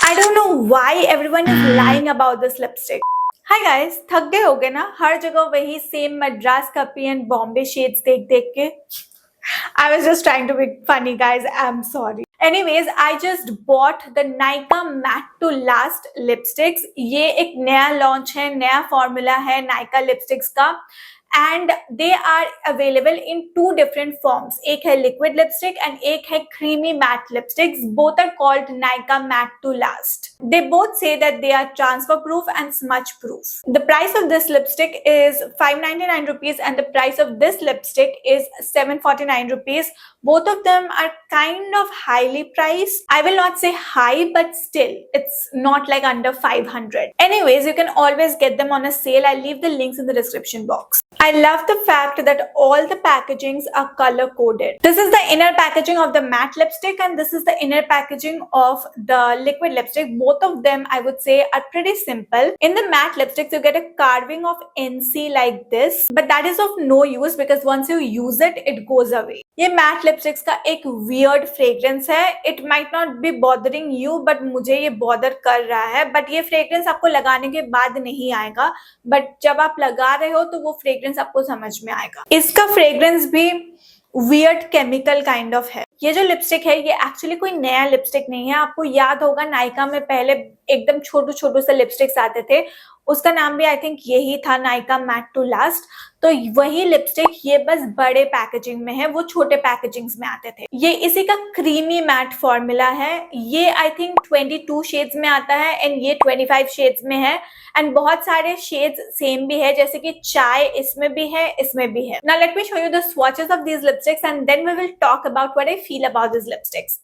I don't know why everyone is lying about this lipstick. Hi guys, थक गए होगे ना हर जगह वही सेम मद्रास कपी एंड बॉम्बे शेड्स देख देख के. I was just trying to be funny guys, I'm sorry. Anyways, I just bought the Nykaa Matte to Last lipsticks. ये एक नया लॉन्च है, नया फॉर्मूला है Nykaa लिपस्टिक्स का and they are available in two different forms. एक है liquid lipstick and एक है creamy matte lipsticks. Both are called Nykaa Matte to Last. They both say that they are transfer proof and smudge proof. The price of this lipstick is 599 rupees and the price of this lipstick is 749 rupees. Both of them are kind of highly priced. I will not say high, but still it's not like under 500. Anyways, you can always get them on a sale. I'll leave the links in the description box. I love the fact that all the packagings are color coded. This is the inner packaging of the matte lipstick and this is the inner packaging of the liquid lipstick. Both of them I would say are pretty simple. In the matte lipsticks you get a carving of NC like this, but that is of no use because once you use it, it goes away. ये matte lipsticks का एक weird fragrance है. It might not be bothering you, but मुझे ये bother कर रहा है. But ये fragrance आपको लगाने के बाद नहीं आएगा. But जब आप लगा रहे हो तो वो fragrance आपको समझ में आएगा. इसका फ्रेग्रेंस भी वियर्ड केमिकल काइंड ऑफ है. ये जो लिपस्टिक है ये एक्चुअली कोई नया लिपस्टिक नहीं है. आपको याद होगा नायका में पहले एकदम छोटे छोटे से लिपस्टिक्स आते थे, उसका नाम भी आई थिंक यही था, नायका मैट टू लास्ट. तो वही लिपस्टिक ये बस बड़े पैकेजिंग में है, वो छोटे पैकेजिंग्स में आते थे. ये इसी का क्रीमी मैट फॉर्मूला है. ये आई थिंक 22 शेड्स में आता है एंड ये 25 शेड्स में है एंड बहुत सारे शेड्स सेम भी है, जैसे कि चाय इसमें भी है, इसमें भी है. Now let me show you the swatches of these lipsticks and then we will talk about what I feel about these lipsticks.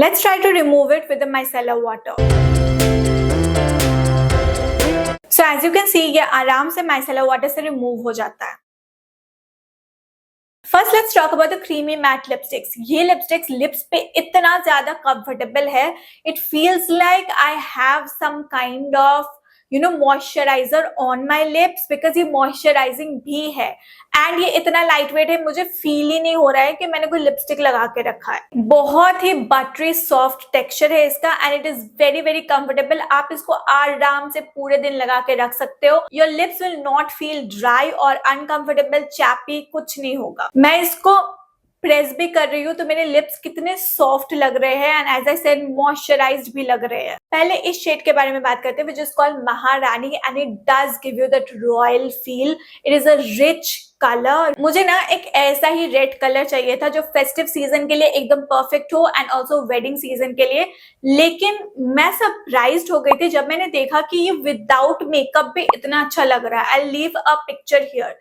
Let's try to remove it with the micellar water. So as you can see, ये आराम से micellar water से remove हो जाता है. First, let's talk about the creamy matte lipsticks. ये lipsticks lips पे इतना ज़्यादा comfortable है. It feels like I have some kind of moisturizer on my lips because ये moisturizing भी है and ये इतना लाइट वेट है, मुझे फील ही नहीं हो रहा है कि मैंने कोई लिपस्टिक लगा के रखा है. बहुत ही बटरी सॉफ्ट टेक्सचर है इसका and it is very very comfortable. आप इसको आराम से पूरे दिन लगा के रख सकते हो. Your lips will not feel dry और अनकंफर्टेबल, चैपी कुछ नहीं होगा. मैं इसको प्रेस भी कर रही हूँ तो मेरे लिप्स कितने सॉफ्ट लग रहे हैं and as I said moisturised भी लग रहे हैं. पहले इस शेड के बारे में बात करते हैं विच इज कॉल्ड महारानी and it does give you that royal feel. It is a rich colour. मुझे ना एक ऐसा ही रेड कलर चाहिए था जो फेस्टिव सीजन के लिए एकदम परफेक्ट हो एंड ऑल्सो वेडिंग सीजन के लिए. लेकिन मैं सरप्राइज्ड हो गई थी जब मैंने देखा कि ये विदाउट मेकअप भी इतना अच्छा लग रहा है. I leave a picture here.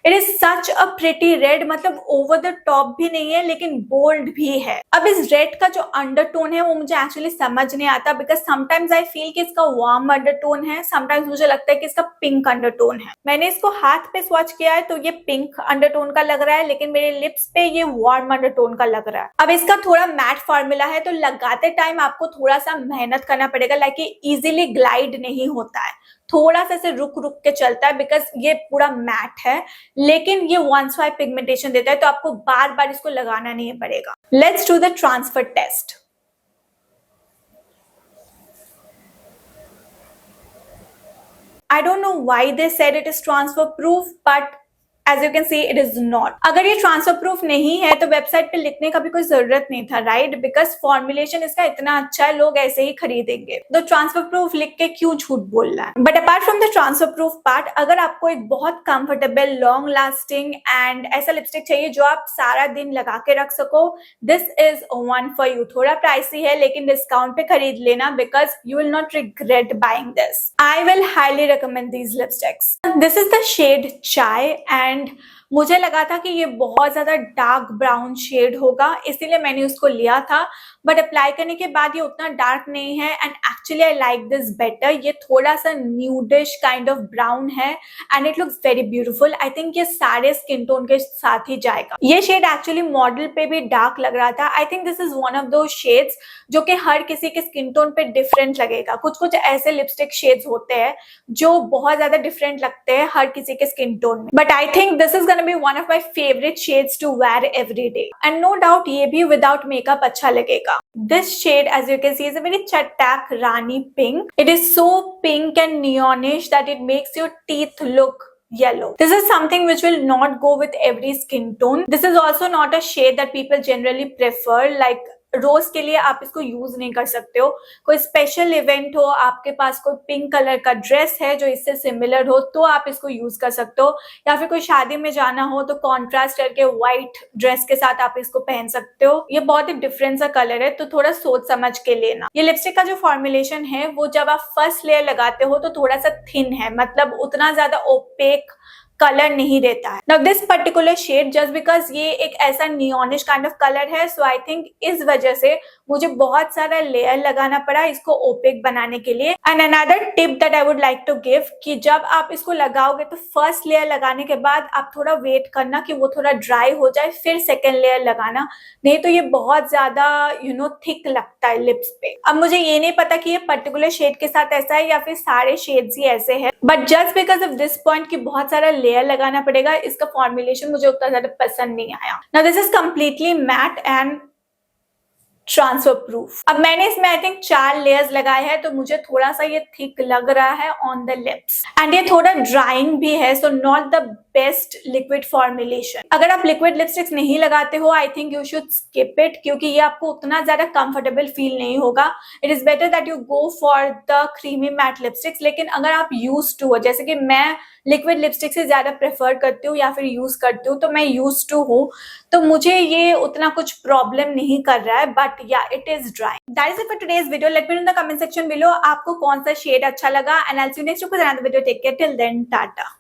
It is such a pretty red, मतलब ओवर द टॉप भी नहीं है लेकिन बोल्ड भी है. अब इस रेड का जो अंडरटोन है वो मुझे एक्चुअली समझ नहीं आता बिकॉज समटाइम्स आई फील कि इसका वार्म अंडरटोन है, समटाइम्स मुझे लगता है कि इसका पिंक अंडरटोन है. मैंने इसको हाथ पे स्वॉच किया है तो ये पिंक अंडरटोन का लग रहा है लेकिन मेरे लिप्स पे ये वार्म अंडरटोन का लग रहा है. अब इसका थोड़ा मैट फॉर्मूला है तो लगाते टाइम आपको थोड़ा सा मेहनत करना पड़ेगा, लाइक इजीली ग्लाइड नहीं होता है, थोड़ा सा ऐसे रुक रुक के चलता है बिकॉज ये पूरा मैट है. लेकिन ये वन स्वाइप पिगमेंटेशन देता है तो आपको बार बार इसको लगाना नहीं पड़ेगा. Let's do the transfer test. I don't know why they said it is transfer proof, but as you can see it is not. अगर ये ट्रांसफर प्रूफ नहीं है तो वेबसाइट पे लिखने का भी कोई जरूरत नहीं था, राइट? बिकॉज फॉर्मुलेशन इसका इतना अच्छा है, लोग ऐसे ही खरीदेंगे. तो ट्रांसफर प्रूफ लिख के क्यों झूठ बोलना है? But apart from the transfer proof part, अगर आपको एक बहुत कंफर्टेबल, लॉन्ग लास्टिंग एंड ऐसा लिपस्टिक चाहिए जो आप सारा दिन लगा के रख सको, this is one for you. थोड़ा प्राइसी है लेकिन डिस्काउंट पे खरीद लेना because you will not regret buying this. I will highly recommend these lipsticks. This is the shade chai and मुझे लगा था कि ये बहुत ज्यादा डार्क ब्राउन शेड होगा, इसीलिए मैंने उसको लिया था. बट अप्लाई करने के बाद ये उतना डार्क नहीं है and actually I like this better. ये थोड़ा सा न्यूडिश काइंड ऑफ ब्राउन है and it looks very beautiful. I think ये सारे स्किन टोन के साथ ही जाएगा। ये शेड एक्चुअली मॉडल पे भी डार्क लग रहा था। आई think this is one of दो शेड्स जो कि हर किसी के स्किन टोन पे डिफरेंट लगेगा। कुछ कुछ ऐसे लिपस्टिक शेड्स होते हैं जो बहुत ज्यादा डिफरेंट लगते हैं हर किसी के स्किन टोन में, but I think this is gonna be one of my favourite shades to wear every day and no doubt ये भी विदाउट मेकअप अच्छा लगेगा। This shade, as you can see, is a very chatak rani pink. It is so pink and neonish that it makes your teeth look yellow. This is something which will not go with every skin tone. This is also not a shade that people generally prefer. Like रोज के लिए आप इसको use नहीं कर सकते हो। कोई special event हो, आपके पास कोई पिंक कलर का ड्रेस है जो इससे सिमिलर हो, तो आप इसको यूज कर सकते हो। या फिर कोई शादी में जाना हो तो कॉन्ट्रास्ट करके व्हाइट ड्रेस के साथ आप इसको पहन सकते हो। ये बहुत ही डिफरेंट सा कलर है, तो थोड़ा सोच समझ के लेना। ये लिपस्टिक का जो फॉर्मुलेशन है वो जब आप फर्स्ट लेयर लगाते हो तो थोड़ा सा थिन है, मतलब उतना ज्यादा ओपेक कलर नहीं देता है। Now this particular shade just because ये एक ऐसा नियॉनिश काइंड ऑफ कलर है, सो आई थिंक इस वजह से मुझे बहुत सारा लेयर लगाना पड़ा इसको ओपेक बनाने के लिए। And another tip that I would like to give कि जब आप इसको लगाओगे तो फर्स्ट लेयर लगाने के बाद आप थोड़ा वेट करना कि वो थोड़ा ड्राई हो जाए, फिर सेकेंड लेयर लगाना, नहीं तो ये बहुत ज्यादा थिक लगता है लिप्स पे। अब मुझे ये नहीं पता कि ये पर्टिकुलर शेड के साथ ऐसा है या फिर सारे शेड्स ही ऐसे हैं, but just because of this point कि बहुत सारा लेयर लगाना पड़ेगा, इसका फॉर्मुलेशन मुझे उतना ज्यादा पसंद नहीं आया। Now this is completely matte and transfer proof. अब मैंने इसमें आई थिंक 4 लेयर्स लगाए हैं, तो मुझे थोड़ा सा ये थिक लग रहा है ऑन द लिप्स एंड ये थोड़ा ड्राइंग भी है, so not the best liquid formulation. अगर आप लिक्विड लिपस्टिक्स नहीं लगाते हो I think you should skip it, क्योंकि ये आपको उतना ज्यादा कंफर्टेबल फील नहीं होगा। It is better that you go for the creamy matte lipsticks. लेकिन अगर आप यूज टू हो, जैसे कि मैं लिक्विड लिपस्टिक से ज्यादा प्रेफर करती हूँ या फिर यूज करती हूँ, तो मैं यूज टू हूँ, तो मुझे ये उतना कुछ प्रॉब्लम नहीं कर रहा है, बट या it is dry. That is it for today's video. Let me know in the comment section below आपको कौन सा शेड अच्छा लगा and I will see you next with another video. Take care till then, Tata.